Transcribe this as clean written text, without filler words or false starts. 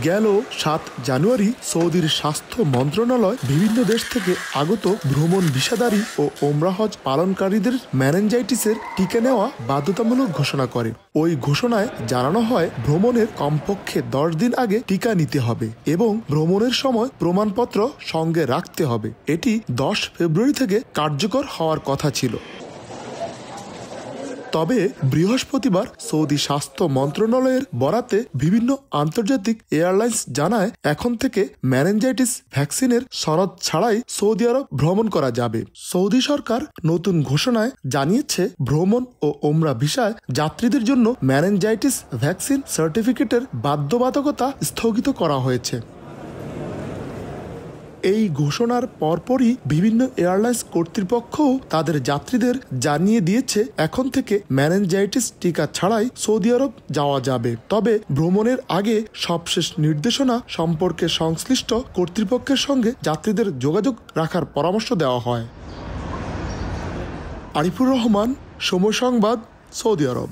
গেল 7 জানুয়ারি সৌদির স্বাস্থ্য মন্ত্রণালয় বিভিন্ন দেশ থেকে আগত ভ্রমণ ভিসাধারী ও ওমরা হজ পালনকারীদের মেনিনজাইটিসের টিকা নেওয়া বাধ্যতামূলক ঘোষণা করে। ওই ঘোষণায় জানানো হয় ভ্রমণের কমপক্ষে 10 দিন আগে টিকা নিতে হবে এবং ভ্রমণের সময় প্রমাণপত্র সঙ্গে রাখতে হবে। এটি 10 ফেব্রুয়ারি থেকে কার্যকর হওয়ার কথা ছিল। তবে বৃহস্পতিবার সৌদি স্বাস্থ্য মন্ত্রণালয়ের বরাতে বিভিন্ন আন্তর্জাতিক এয়ারলাইন্স জানায় এখন থেকে মেনিনজাইটিস ভ্যাকসিনের শরত ছাড়াই সৌদি আরব ভ্রমণ করা যাবে। সৌদি সরকার নতুন ঘোষণায় জানিয়েছে ভ্রমণ ও ওমরা ভিসায় যাত্রীদের জন্য মেনিনজাইটিস ভ্যাকসিন সার্টিফিকেটের বাধ্যবাধকতা স্থগিত করা হয়েছে। এই ঘোষণার পরপরই বিভিন্ন এয়ারলাইন্স কর্তৃপক্ষও তাদের যাত্রীদের জানিয়ে দিয়েছে এখন থেকে মেনিনজাইটিস টিকা ছাড়াই সৌদি আরব যাওয়া যাবে। তবে ভ্রমণের আগে সবশেষ নির্দেশনা সম্পর্কে সংশ্লিষ্ট কর্তৃপক্ষের সঙ্গে যাত্রীদের যোগাযোগ রাখার পরামর্শ দেওয়া হয়। আরিফুর রহমান, সময় সংবাদ, সৌদি আরব।